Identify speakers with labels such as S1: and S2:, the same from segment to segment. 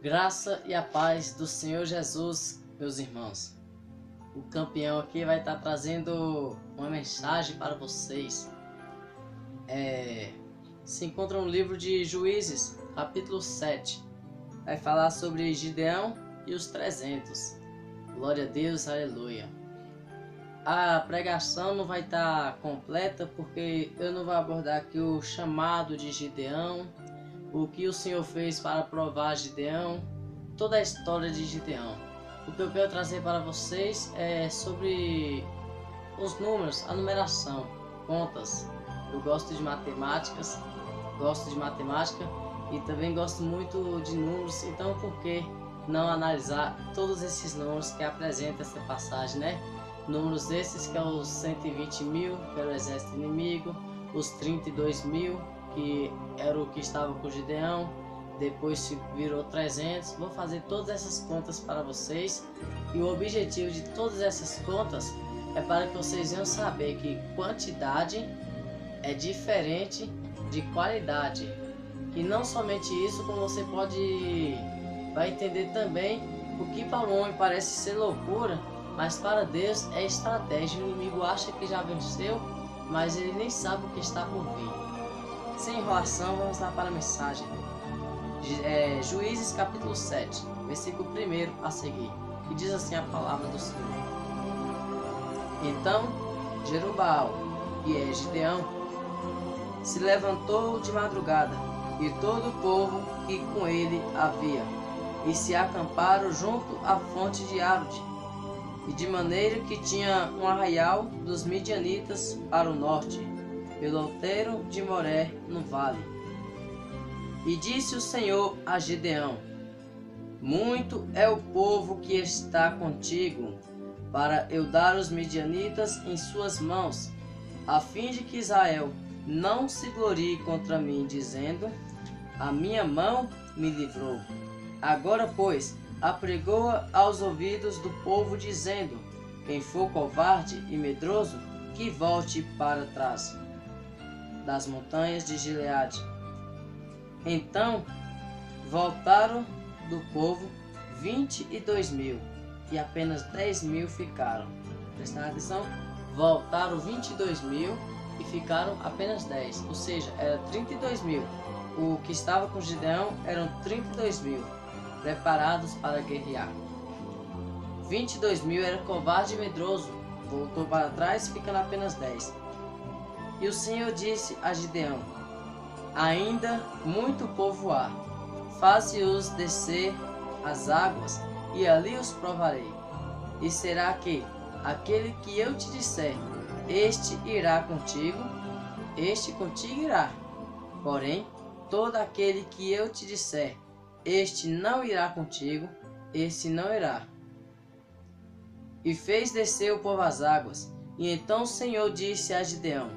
S1: Graça e a paz do Senhor Jesus, meus irmãos. O campeão aqui vai estar trazendo uma mensagem para vocês. Se encontra no livro de Juízes, capítulo 7. Vai falar sobre Gideão e os 300. Glória a Deus, aleluia. A pregação não vai estar completa porque eu não vou abordar aqui o chamado de Gideão, o que o Senhor fez para provar Gideão, toda a história de Gideão. O que eu quero trazer para vocês é sobre os números, a numeração, contas. Eu gosto de matemática e também gosto muito de números, então por que não analisar todos esses números que apresenta essa passagem, né? Números esses que é os 120 mil, que era o exército inimigo, os 32 mil, que era o que estava com Gideão, depois se virou 300. Vou fazer todas essas contas para vocês, e o objetivo de todas essas contas é para que vocês venham saber que quantidade é diferente de qualidade. E não somente isso, como você vai entender também o que para o homem parece ser loucura, mas para Deus é estratégia. O inimigo acha que já venceu, mas ele nem sabe o que está por vir. Sem enrolação, vamos lá para a mensagem. Juízes capítulo 7, versículo 1 a seguir, que diz assim a palavra do Senhor. Então Jerubbaal, que é Gideão, se levantou de madrugada, e todo o povo que com ele havia, e se acamparam junto à fonte de Arode, e de maneira que tinha um arraial dos midianitas para o norte, pelo outeiro de Moré, no vale. E disse o Senhor a Gideão: muito é o povo que está contigo, para eu dar os midianitas em suas mãos, a fim de que Israel não se glorie contra mim, dizendo: a minha mão me livrou. Agora, pois, apregoa aos ouvidos do povo, dizendo: quem for covarde e medroso, que volte para trás das montanhas de Gileade. Então voltaram do povo 22 mil, e apenas 10 mil ficaram. Prestaram atenção? Voltaram 22 mil e ficaram apenas 10, ou seja, era 32 mil. O que estava com Gideão eram 32 mil, preparados para guerrear. 22 mil era covarde e medroso, voltou para trás, ficando apenas 10. E o Senhor disse a Gideão: ainda muito povo há, faze-os descer as águas, e ali os provarei. E será que aquele que eu te disser, este irá contigo, este contigo irá. Porém, todo aquele que eu te disser, este não irá contigo, este não irá. E fez descer o povo às águas. E então o Senhor disse a Gideão: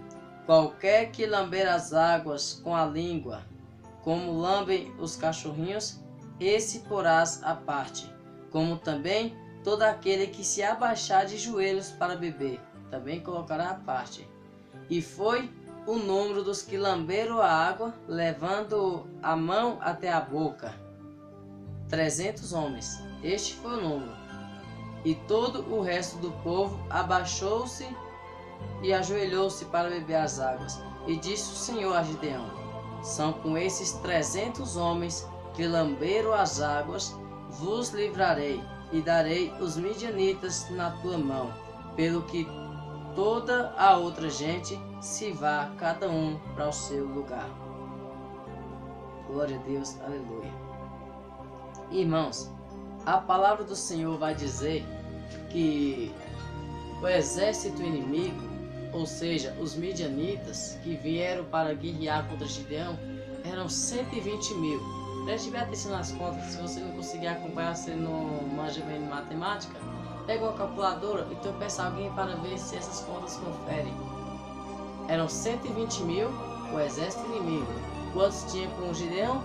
S1: qualquer que lamber as águas com a língua, como lambem os cachorrinhos, esse porás à parte, como também todo aquele que se abaixar de joelhos para beber, também colocará à parte. E foi o número dos que lamberam a água, levando a mão até a boca: 300 homens. Este foi o número. E todo o resto do povo abaixou-se e ajoelhou-se para beber as águas. E disse o Senhor a Gideão: são com esses 300 homens que lamberam as águas, vos livrarei, e darei os midianitas na tua mão, pelo que toda a outra gente se vá, cada um para o seu lugar. Glória a Deus, aleluia. Irmãos, a palavra do Senhor vai dizer que o exército inimigo, ou seja, os midianitas que vieram para guerrear contra Gideão, eram 120 mil. Preste bem atenção nas contas. Se você não conseguir acompanhar, você não manja bem de matemática, pega uma calculadora e então peça alguém para ver se essas contas conferem. Eram 120 mil o exército inimigo. Quantos tinha com Gideão?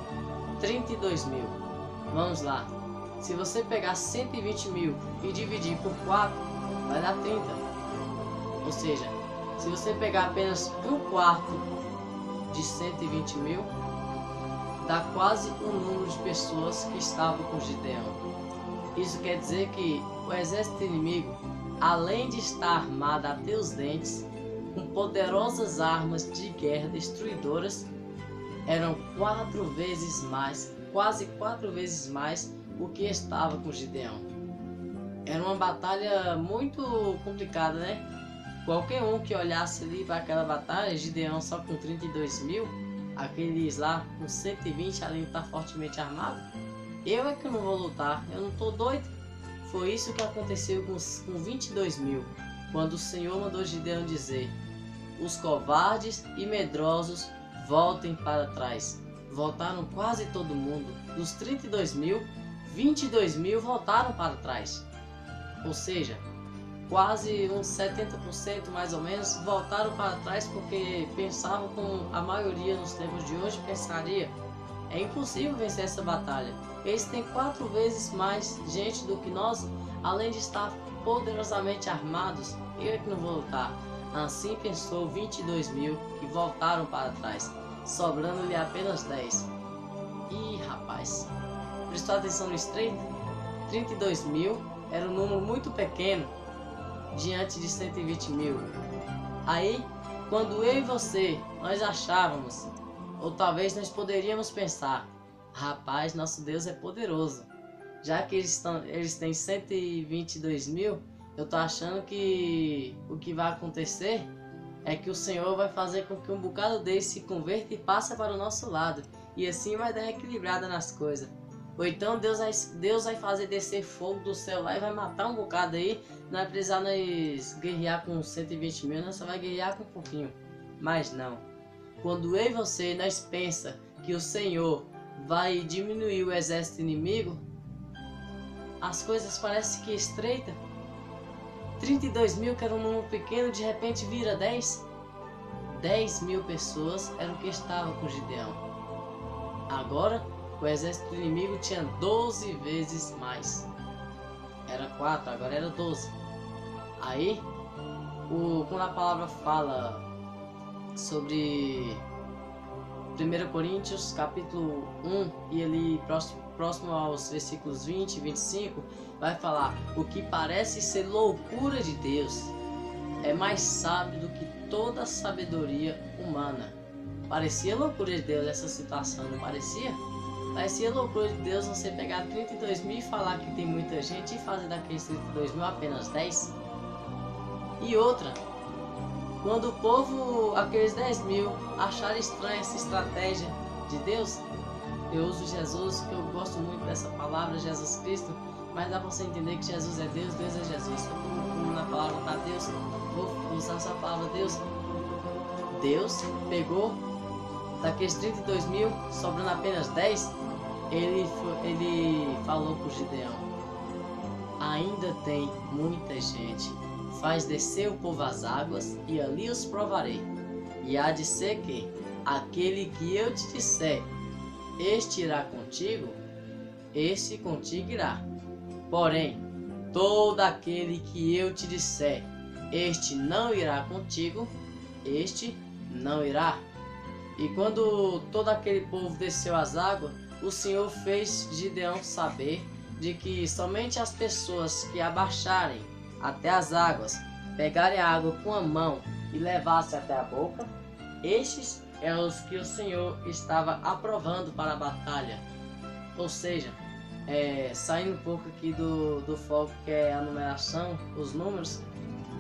S1: 32 mil. Vamos lá. Se você pegar 120 mil e dividir por 4, vai dar 30. Ou seja, se você pegar apenas um quarto de 120 mil, dá quase o número de pessoas que estavam com Gideão. Isso quer dizer que o exército inimigo, além de estar armado até os dentes, com poderosas armas de guerra destruidoras, eram 4 vezes mais, quase 4 vezes mais o que estava com Gideão. Era uma batalha muito complicada, né? Qualquer um que olhasse ali para aquela batalha, Gideão só com 32 mil, aqueles lá com 120 ali está fortemente armado. Eu é que não vou lutar, eu não tô doido. Foi isso que aconteceu com 22 mil, quando o Senhor mandou Gideão dizer: os covardes e medrosos voltem para trás. Voltaram quase todo mundo. Dos 32 mil, 22 mil voltaram para trás. Ou seja, quase uns 70% mais ou menos voltaram para trás porque pensavam como a maioria nos tempos de hoje pensaria: é impossível vencer essa batalha. Eles têm 4 vezes mais gente do que nós, além de estar poderosamente armados. Eu é que não vou lutar. Assim pensou 22 mil que voltaram para trás, sobrando-lhe apenas 10. Ih, rapaz, prestou atenção no estreito? 32 mil era um número muito pequeno diante de 120 mil. Aí, quando eu e você, nós achávamos, ou talvez nós poderíamos pensar: rapaz, nosso Deus é poderoso. Já que eles têm 122 mil, eu tô achando que o que vai acontecer é que o Senhor vai fazer com que um bocado deles se converta e passe para o nosso lado. E assim vai dar uma equilibrada nas coisas. Ou então Deus vai fazer descer fogo do céu lá e vai matar um bocado aí. Não vai precisar nós guerrear com 120 mil, nós só vai guerrear com um pouquinho. Mas não. Quando eu e você, nós pensa que o Senhor vai diminuir o exército inimigo, as coisas parecem que estreita. 32 mil, que era um número pequeno, de repente vira 10. 10 mil pessoas eram o que estavam com Gideão. Agora, o exército inimigo tinha 12 vezes mais. Era 4, agora era 12. Aí, quando a palavra fala sobre 1 Coríntios capítulo 1 e ali próximo aos versículos 20 e 25, vai falar: o que parece ser loucura de Deus é mais sábio do que toda sabedoria humana. Parecia loucura de Deus essa situação, não parecia? Parecia loucura de Deus você pegar 32 mil e falar que tem muita gente e fazer daqueles 32 mil apenas 10. E outra, quando o povo, aqueles 10 mil, acharam estranha essa estratégia de Deus, eu uso Jesus, que eu gosto muito dessa palavra, Jesus Cristo, mas dá pra você entender que Jesus é Deus, Deus é Jesus. Como na palavra tá Deus, vou usar essa palavra Deus. Deus pegou daqueles 32 mil, sobrando apenas 10, ele falou para o Gideão: ainda tem muita gente, faz descer o povo às águas e ali os provarei. E há de ser que aquele que eu te disser, este irá contigo, este contigo irá. Porém, todo aquele que eu te disser, este não irá contigo, este não irá. E quando todo aquele povo desceu às águas, o Senhor fez Gideão saber de que somente as pessoas que abaixarem até as águas, pegarem a água com a mão e levassem até a boca, estes eram os que o Senhor estava aprovando para a batalha. Ou seja, saindo um pouco aqui do foco que é a numeração, os números,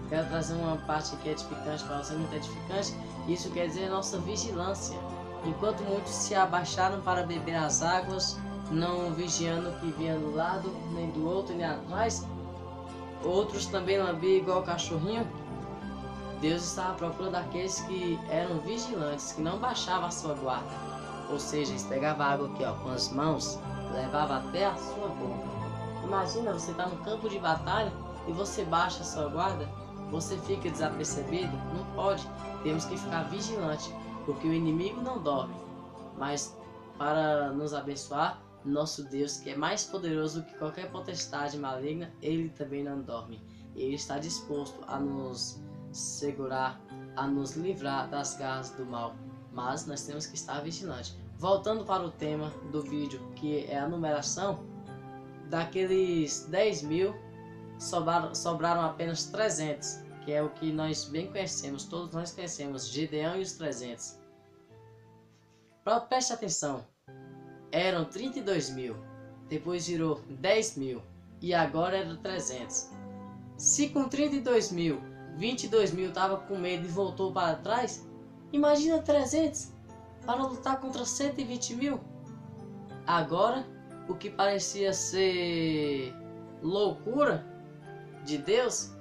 S1: quero trazer uma parte que é edificante para você, muito edificante. Isso quer dizer nossa vigilância. Enquanto muitos se abaixaram para beber as águas, não vigiando o que vinha do lado, nem do outro, nem atrás, outros também lambiam igual cachorrinho. Deus estava procurando aqueles que eram vigilantes, que não baixavam a sua guarda. Ou seja, eles pegavam a água aqui, ó, com as mãos, levavam até a sua boca. Imagina, você está no campo de batalha e você baixa a sua guarda, você fica desapercebido? Não pode. Temos que ficar vigilante, porque o inimigo não dorme. Mas para nos abençoar, nosso Deus, que é mais poderoso do que qualquer potestade maligna, ele também não dorme. Ele está disposto a nos segurar, a nos livrar das garras do mal. Mas nós temos que estar vigilantes. voltando para o tema do vídeo, que é a numeração, daqueles 10.000 sobraram apenas 300, que é o que nós bem conhecemos, todos nós conhecemos, Gideão e os 300. Preste atenção, eram 32.000, depois virou 10.000 e agora era 300. Se com 32.000, 22.000 estava com medo e voltou para trás, imagina 300 para lutar contra 120.000. Agora, o que parecia ser loucura de Deus,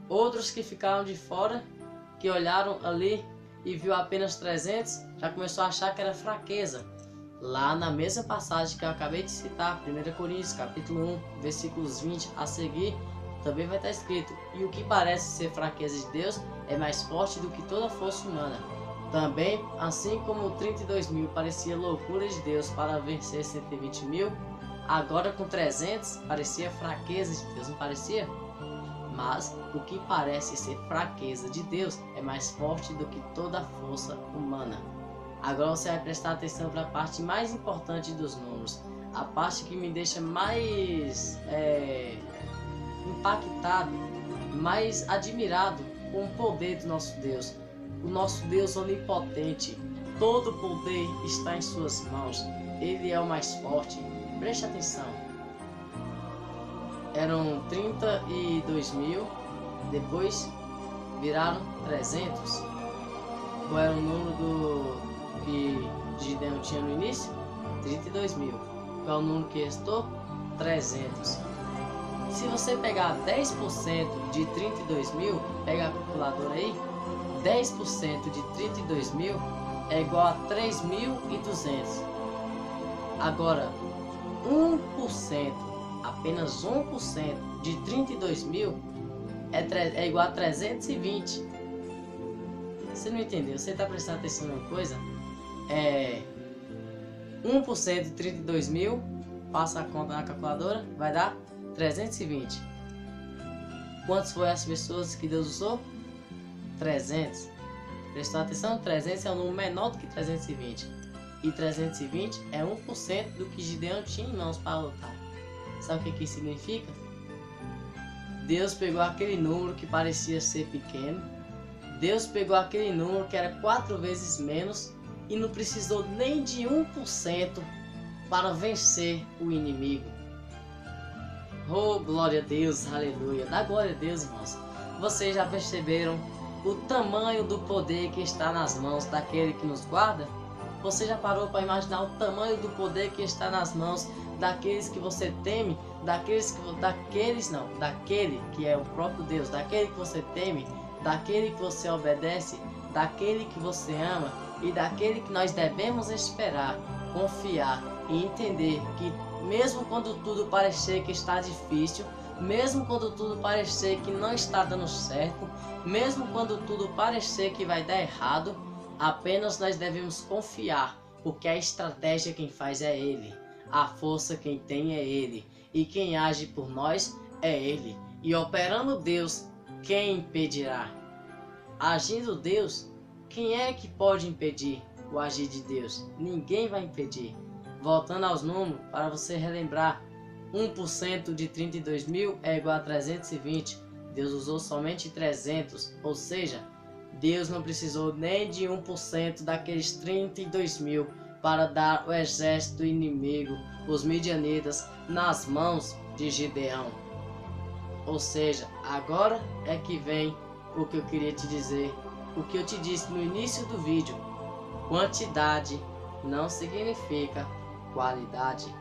S1: outros que ficaram de fora, que olharam ali e viu apenas 300, já começou a achar que era fraqueza. Lá na mesma passagem que eu acabei de citar, 1 Coríntios capítulo 1, versículos 20 a seguir, também vai estar escrito: e o que parece ser fraqueza de Deus é mais forte do que toda força humana. Também, assim como 32.000 parecia loucura de Deus para vencer 120.000, agora com 300 parecia fraqueza de Deus, não parecia? Mas o que parece ser fraqueza de Deus é mais forte do que toda força humana. Agora você vai prestar atenção para a parte mais importante dos números, a parte que me deixa mais impactado, mais admirado com o poder do nosso Deus. O nosso Deus onipotente, todo o poder está em suas mãos, Ele é o mais forte. Preste atenção. Eram 32.000, depois viraram 300. Qual era o número que Gideão tinha no início? 32.000. Qual é o número que restou? 300. Se você pegar 10% de 32.000, pega a calculadora aí, 10% de 32.000 é igual a 3.200. Agora, 1%, apenas 1% de 32.000 é igual a 320. Você não entendeu? Você está prestando atenção em uma coisa? 1% de 32.000, passa a conta na calculadora, vai dar 320. Quantas foram as pessoas que Deus usou? 300. Prestou atenção? 300 é um número menor do que 320. E 320 é 1% do que Gideão tinha em mãos para lutar. Sabe o que isso significa? Deus pegou aquele número que parecia ser pequeno, Deus pegou aquele número que era 4 vezes menos e não precisou nem de 1% para vencer o inimigo. Oh, glória a Deus, aleluia. Dá glória a Deus, irmãos. Vocês já perceberam o tamanho do poder que está nas mãos daquele que nos guarda? Você já parou para imaginar o tamanho do poder que está nas mãos daqueles que você teme? Daquele que é o próprio Deus, daquele que você teme, daquele que você obedece, daquele que você ama e daquele que nós devemos esperar, confiar e entender que mesmo quando tudo parecer que está difícil, mesmo quando tudo parecer que não está dando certo, mesmo quando tudo parecer que vai dar errado, apenas nós devemos confiar, porque a estratégia quem faz é Ele, a força quem tem é Ele, e quem age por nós é Ele. E operando Deus, quem impedirá? Agindo Deus, quem é que pode impedir o agir de Deus? Ninguém vai impedir. Voltando aos números, para você relembrar, 1% de 32.000 é igual a 320. Deus usou somente 300, ou seja, Deus não precisou nem de 1% daqueles 32.000 para dar o exército inimigo, os midianitas, nas mãos de Gideão. Ou seja, agora é que vem o que eu queria te dizer, o que eu te disse no início do vídeo: quantidade não significa qualidade.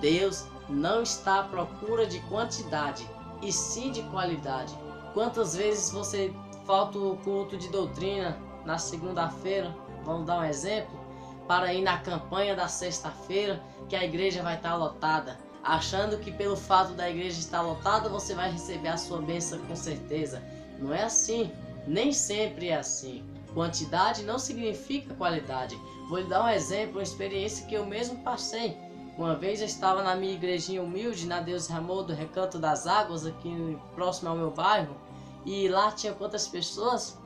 S1: Deus não está à procura de quantidade, e sim de qualidade. Quantas vezes você falta o culto de doutrina na segunda-feira, vamos dar um exemplo, para ir na campanha da sexta-feira, que a igreja vai estar lotada, achando que pelo fato da igreja estar lotada você vai receber a sua bênção com certeza. Não é assim, nem sempre é assim. Quantidade não significa qualidade. Vou lhe dar um exemplo, uma experiência que eu mesmo passei. Uma vez eu estava na minha igrejinha humilde, na Deus Ramon do Recanto das Águas, aqui próximo ao meu bairro, e lá tinha quantas pessoas?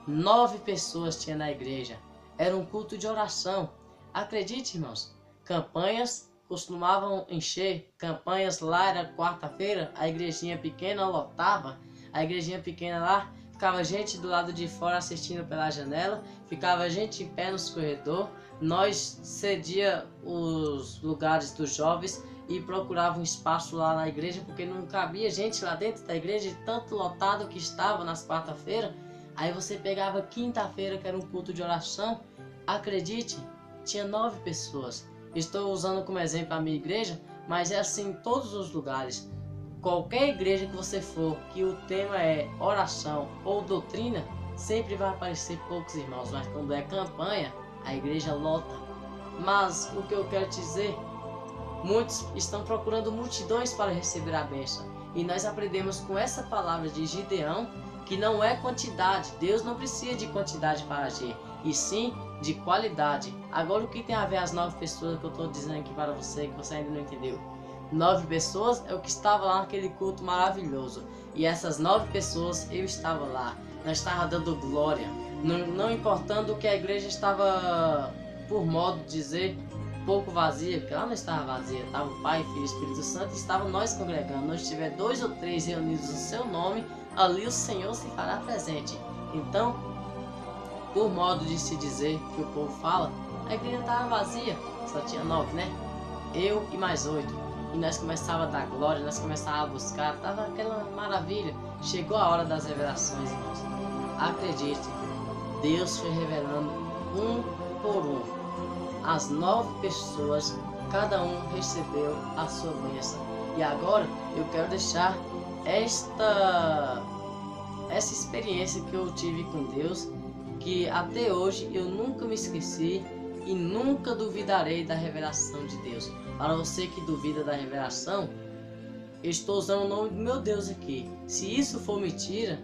S1: 9 pessoas tinha na igreja. Era um culto de oração. Acredite, irmãos, campanhas costumavam encher, campanhas lá era quarta-feira, a igrejinha pequena lotava, a igrejinha pequena lá, ficava gente do lado de fora assistindo pela janela, ficava gente em pé nos corredores, nós cedia os lugares dos jovens e procurava um espaço lá na igreja, porque não cabia gente lá dentro da igreja, de tanto lotado que estava nas quarta-feiras. Aí você pegava quinta-feira, que era um culto de oração, acredite, tinha 9 pessoas. Estou usando como exemplo a minha igreja, mas é assim em todos os lugares. Qualquer igreja que você for, que o tema é oração ou doutrina, sempre vai aparecer poucos irmãos, mas quando é campanha, a igreja lota. Mas o que eu quero te dizer, muitos estão procurando multidões para receber a bênção. E nós aprendemos com essa palavra de Gideão, que não é quantidade. Deus não precisa de quantidade para agir, e sim de qualidade. Agora o que tem a ver as 9 pessoas que eu estou dizendo aqui para você, que você ainda não entendeu? 9 pessoas é o que estava lá naquele culto maravilhoso. E essas 9 pessoas, eu estava lá. Nós estávamos dando glória. Não importando que a igreja estava, por modo de dizer, pouco vazia, porque lá não estava vazia, estava o Pai, Filho e Espírito Santo, e estava nós congregando. Nós tiver 2 ou 3 reunidos no seu nome, ali o Senhor se fará presente. Então, por modo de se dizer que o povo fala, a igreja estava vazia, só tinha 9, né? Eu e mais 8. E nós começávamos a dar glória, nós começávamos a buscar, estava aquela maravilha. Chegou a hora das revelações, irmãos. Acredite, Deus foi revelando um por um. As 9 pessoas, cada um recebeu a sua bênção. E agora eu quero deixar essa experiência que eu tive com Deus, que até hoje eu nunca me esqueci e nunca duvidarei da revelação de Deus. Para você que duvida da revelação, eu estou usando o nome do meu Deus aqui. Se isso for mentira,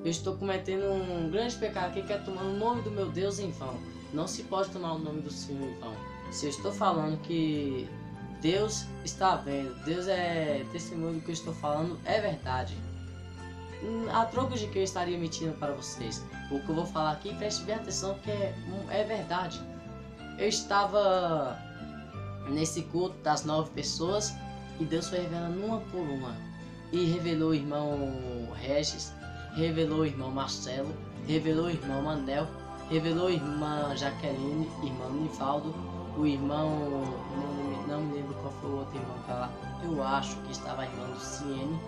S1: eu estou cometendo um grande pecado aqui, que é tomar o nome do meu Deus em vão. Não se pode tomar o nome do Senhor em vão. Se eu estou falando que Deus está vendo, Deus é testemunho do que eu estou falando, é verdade. A troco de que eu estaria mentindo para vocês. O que eu vou falar aqui, preste bem atenção, que é verdade. Eu estava nesse culto das 9 pessoas e Deus foi revelando uma por uma. E revelou o irmão Regis, revelou o irmão Marcelo, revelou o irmão Manel, revelou a irmã Jaqueline, irmão Nivaldo, o irmão, não me lembro qual foi o outro irmão que lá, eu acho que estava a irmã Luciene,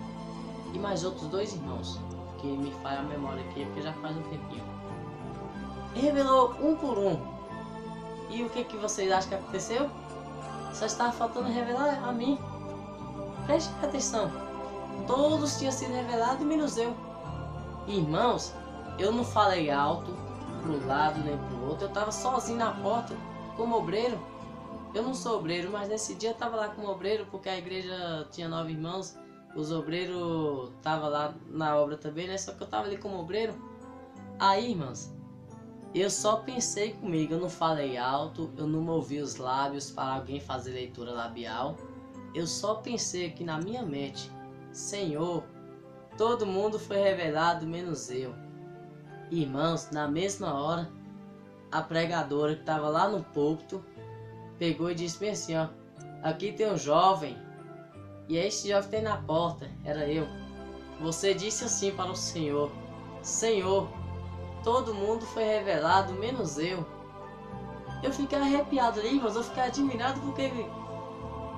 S1: e mais outros 2 irmãos, que me falha a memória aqui, porque já faz um tempinho. E revelou um por um. E o que vocês acham que aconteceu? Só estava faltando revelar a mim. Preste atenção. Todos tinham sido revelados, menos eu. Irmãos, eu não falei alto pro lado nem pro outro. Eu estava sozinho na porta, como obreiro. Eu não sou obreiro, mas nesse dia eu estava lá como obreiro, porque a igreja tinha 9 irmãos. Os obreiros estavam lá na obra também, né? Só que eu estava ali como obreiro. Aí, irmãos, eu só pensei comigo, eu não falei alto, eu não movi os lábios para alguém fazer leitura labial. Eu só pensei aqui na minha mente: Senhor, todo mundo foi revelado menos eu. Irmãos, na mesma hora, a pregadora que estava lá no púlpito pegou e disse bem assim, ó: aqui tem um jovem, e este jovem tem na porta, era eu. Você disse assim para o Senhor: Senhor, todo mundo foi revelado, menos eu. Eu fiquei arrepiado ali, mas eu fiquei admirado, porque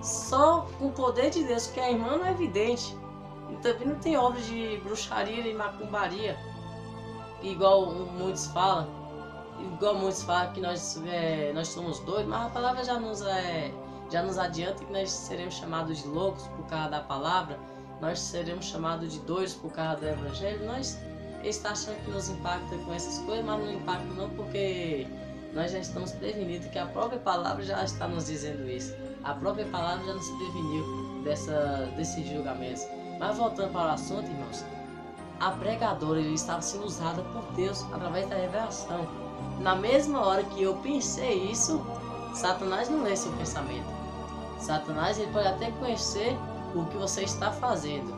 S1: só com o poder de Deus, porque a irmã não é vidente. E também não tem obra de bruxaria nem macumbaria, igual muitos falam. Igual muitos falam que nós somos doidos, mas a palavra já nos adianta que nós seremos chamados de loucos por causa da palavra. Nós seremos chamados de doidos por causa do evangelho. Nós está achando que nos impacta com essas coisas, mas não impacta não, porque nós já estamos prevenidos, que a própria palavra já está nos dizendo isso. A própria palavra já nos preveniu desses julgamentos. Mas voltando para o assunto, irmãos, a pregadora estava sendo usada por Deus através da revelação. Na mesma hora que eu pensei isso, Satanás não lê seu pensamento. Satanás, ele pode até conhecer o que você está fazendo.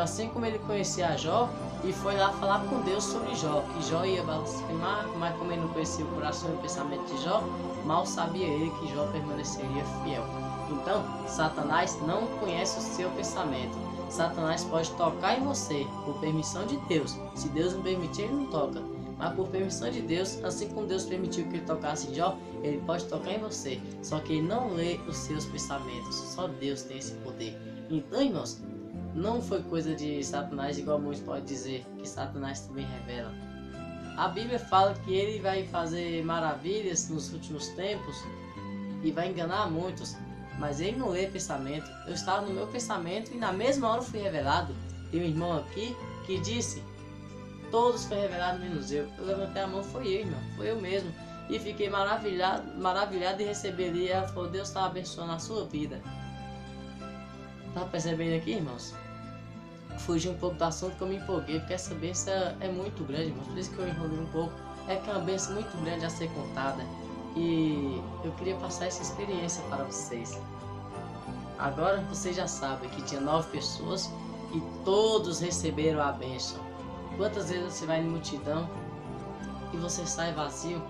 S1: Assim como ele conhecia a Jó, e foi lá falar com Deus sobre Jó, que Jó ia blasfemar, mas como ele não conhecia o coração e o pensamento de Jó, mal sabia ele que Jó permaneceria fiel. Então, Satanás não conhece o seu pensamento. Satanás pode tocar em você por permissão de Deus. Se Deus não permitir, ele não toca. Mas por permissão de Deus, assim como Deus permitiu que ele tocasse em Jó, ele pode tocar em você. Só que ele não lê os seus pensamentos. Só Deus tem esse poder. Então, irmãos, não foi coisa de Satanás, igual muitos podem dizer, que Satanás também revela. A Bíblia fala que ele vai fazer maravilhas nos últimos tempos e vai enganar muitos. Mas ele não lê pensamento. Eu estava no meu pensamento e na mesma hora fui revelado. Tem um irmão aqui que disse: todos foi revelado menos eu. Eu levantei a mão, foi eu, irmão, foi eu mesmo. E fiquei maravilhado de receber ali. Ela falou: Deus está abençoando a sua vida. Tá percebendo aqui, irmãos? Fugi um pouco do assunto que eu me empolguei, porque essa bênção é muito grande, irmãos. Por isso que eu enrolei um pouco. É que é uma bênção muito grande a ser contada. E eu queria passar essa experiência para vocês. Agora vocês já sabem que tinha 9 pessoas e todos receberam a bênção. Quantas vezes você vai em multidão e você sai vazio?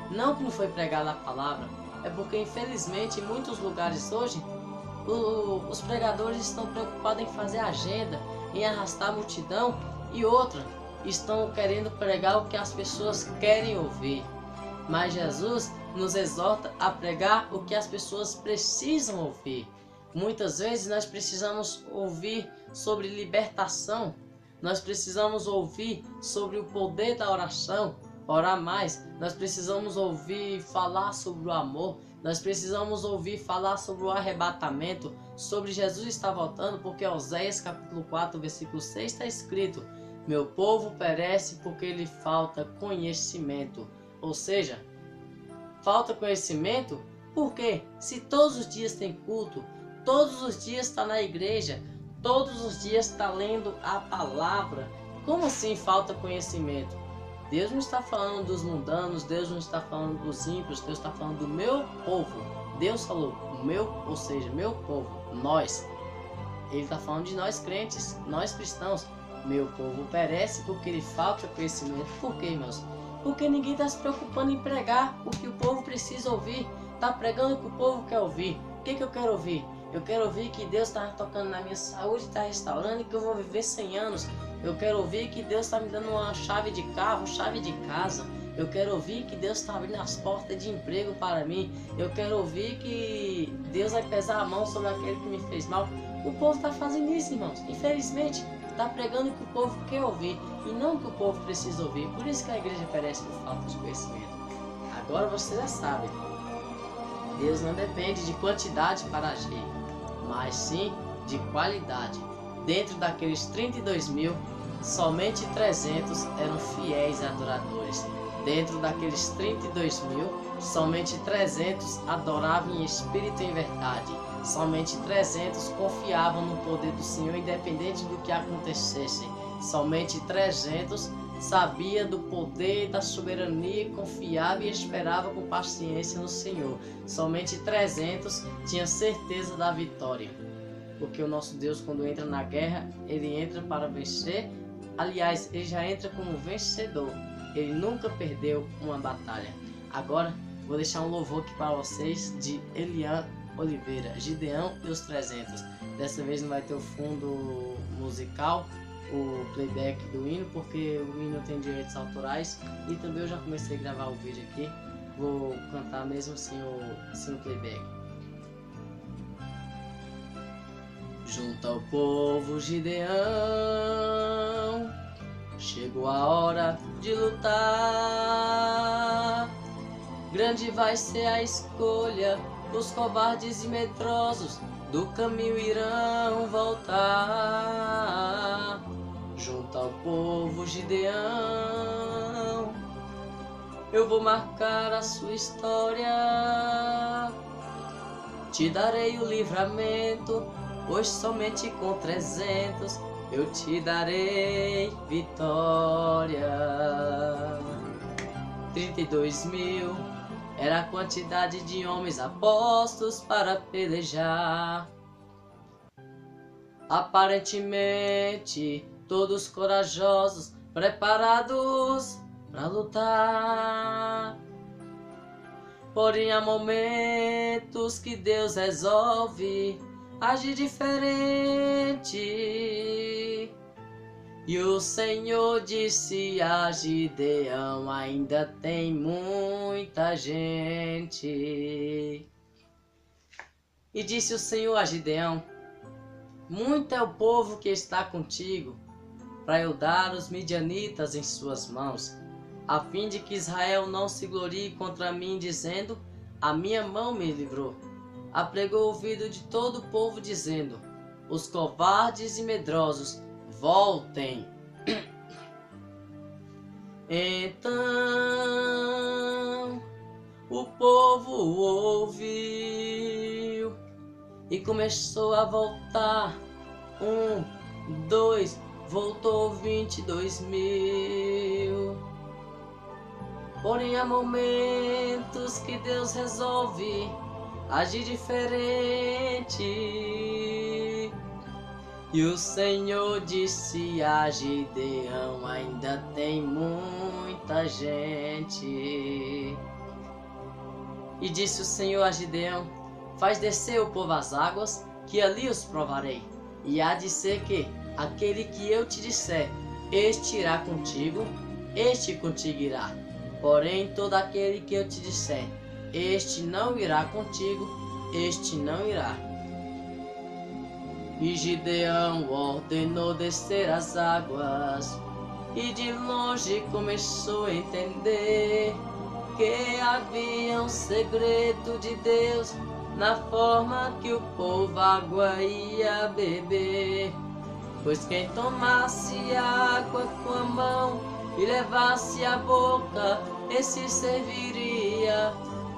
S1: Não que não foi pregada a palavra, é porque infelizmente em muitos lugares hoje os pregadores estão preocupados em fazer agenda, em arrastar a multidão, e outra, estão querendo pregar o que as pessoas querem ouvir. Mas Jesus nos exorta a pregar o que as pessoas precisam ouvir. Muitas vezes nós precisamos ouvir sobre libertação, nós precisamos ouvir sobre o poder da oração, orar mais, nós precisamos ouvir falar sobre o amor, nós precisamos ouvir falar sobre o arrebatamento, sobre Jesus está voltando, porque Oséias capítulo 4, versículo 6 está escrito: meu povo perece porque lhe falta conhecimento. Ou seja, falta conhecimento porque se todos os dias tem culto, todos os dias está na igreja, todos os dias está lendo a palavra, como assim falta conhecimento? Deus não está falando dos mundanos, Deus não está falando dos ímpios, Deus está falando do meu povo. Deus falou meu, ou seja, meu povo, nós. Ele está falando de nós crentes, nós cristãos. Meu povo perece porque lhe falta conhecimento. Por quê, irmãos? Porque ninguém está se preocupando em pregar o que o povo precisa ouvir. Está pregando o que o povo quer ouvir. O que eu quero ouvir? Eu quero ouvir que Deus está tocando na minha saúde, está restaurando e que eu vou viver 100 anos. Eu quero ouvir que Deus está me dando uma chave de carro, chave de casa. Eu quero ouvir que Deus está abrindo as portas de emprego para mim. Eu quero ouvir que Deus vai pesar a mão sobre aquele que me fez mal. O povo está fazendo isso, irmãos. Infelizmente, está pregando o que o povo quer ouvir e não o que o povo precisa ouvir. Por isso que a igreja perece por falta de conhecimento. Agora você já sabe. Deus não depende de quantidade para agir, mas sim de qualidade. Dentro daqueles 32 mil, somente 300 eram fiéis adoradores. Dentro daqueles 32 mil, somente 300 adoravam em espírito e em verdade. Somente 300 confiavam no poder do Senhor, independente do que acontecesse. Somente 300 sabia do poder da soberania, confiava e esperava com paciência no Senhor. Somente 300 tinha certeza da vitória. Porque o nosso Deus, quando entra na guerra, ele entra para vencer. Aliás, ele já entra como vencedor. Ele nunca perdeu uma batalha. Agora, vou deixar um louvor aqui para vocês de Elian Oliveira, Gideão e os 300. Dessa vez não vai ter o fundo musical, o playback do hino, porque o hino tem direitos autorais. E também eu já comecei a gravar o vídeo aqui. Vou cantar mesmo sem o playback. Junto ao povo Gideão, chegou a hora de lutar. Grande vai ser a escolha, os covardes e medrosos do caminho irão voltar. Junto ao povo Gideão, eu vou marcar a sua história. Te darei o livramento, pois somente com 300 eu te darei vitória. 32 mil era a quantidade de homens apostos para pelejar. Aparentemente todos corajosos, preparados para lutar. Porém, há momentos que Deus resolve agir diferente. E o Senhor disse a Gideão: ainda tem muita gente. E disse o Senhor a Gideão: muito é o povo que está contigo, para eu dar os midianitas em suas mãos, a fim de que Israel não se glorie contra mim, dizendo: a minha mão me livrou. Apregou o ouvido de todo o povo, dizendo: os covardes e medrosos, voltem. Então o povo ouviu e começou a voltar. 1, 2, voltou 22.000. Porém, há momentos que Deus resolve agir diferente. E o Senhor disse a Gideão: ainda tem muita gente. E disse o Senhor a Gideão: faz descer o povo às águas, que ali os provarei. E há de ser que aquele que eu te disser, este irá contigo, este contigo irá. Porém, todo aquele que eu te disser, este não irá contigo, este não irá. E Gideão ordenou descer as águas, e de longe começou a entender que havia um segredo de Deus na forma que o povo água ia beber. Pois quem tomasse água com a mão e levasse à boca, esse serviria.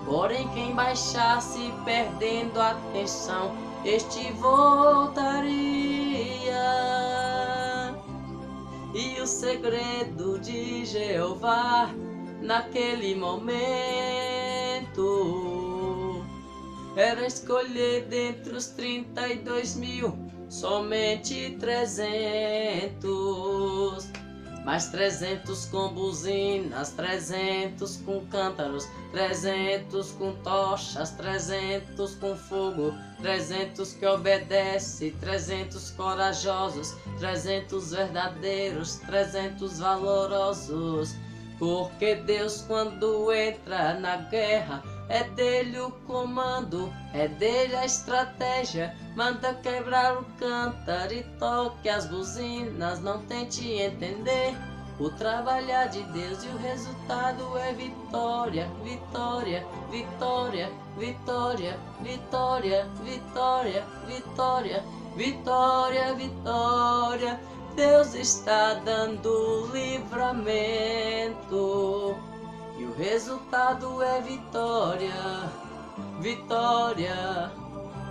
S1: Porém, quem baixasse perdendo a atenção, este voltaria. E o segredo de Jeová naquele momento era escolher dentre os 32.000 somente 300. Mais 300 com buzinas, 300 com cântaros, 300 com tochas, 300 com fogo, 300 que obedecem, 300 corajosos, 300 verdadeiros, 300 valorosos. Porque Deus, quando entra na guerra, é dele o comando, é dele a estratégia. Manda quebrar o cântaro e toque as buzinas, não tente entender o trabalhar de Deus, e o resultado é vitória, vitória, vitória, vitória, vitória, vitória, vitória, vitória, vitória. Deus está dando livramento e o resultado é vitória, vitória,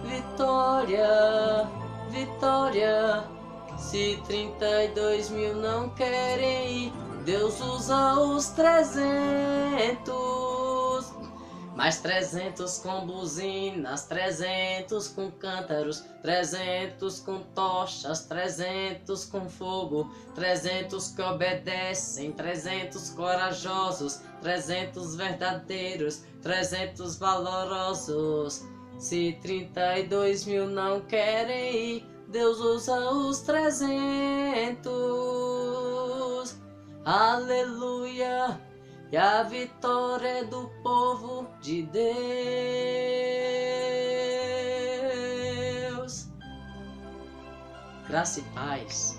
S1: vitória, vitória. Se 32.000 não querem ir, Deus usa os 300. Mais 300 com buzinas, 300 com cântaros, 300 com tochas, 300 com fogo, 300 que obedecem, 300 corajosos, 300 verdadeiros, 300 valorosos. Se 32.000 não querem ir, Deus usa os 300. Aleluia! E a vitória é do povo de Deus. Graça e paz.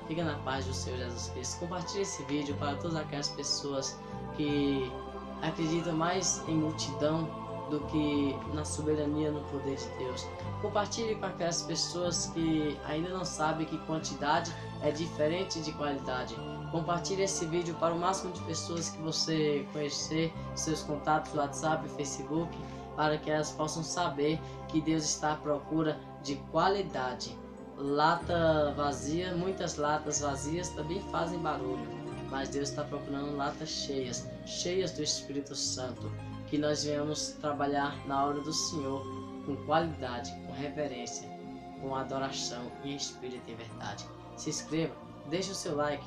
S1: Fica na paz do Senhor Jesus Cristo. Compartilhe esse vídeo para todas aquelas pessoas que acreditam mais em multidão do que na soberania, no poder de Deus. Compartilhe com aquelas pessoas que ainda não sabem que quantidade é diferente de qualidade. Compartilhe esse vídeo para o máximo de pessoas que você conhecer, seus contatos, WhatsApp, Facebook, para que elas possam saber que Deus está à procura de qualidade. Lata vazia, muitas latas vazias também fazem barulho, mas Deus está procurando latas cheias, cheias do Espírito Santo. Que nós venhamos trabalhar na hora do Senhor com qualidade, com reverência, com adoração e espírito e verdade. Se inscreva, deixe o seu like,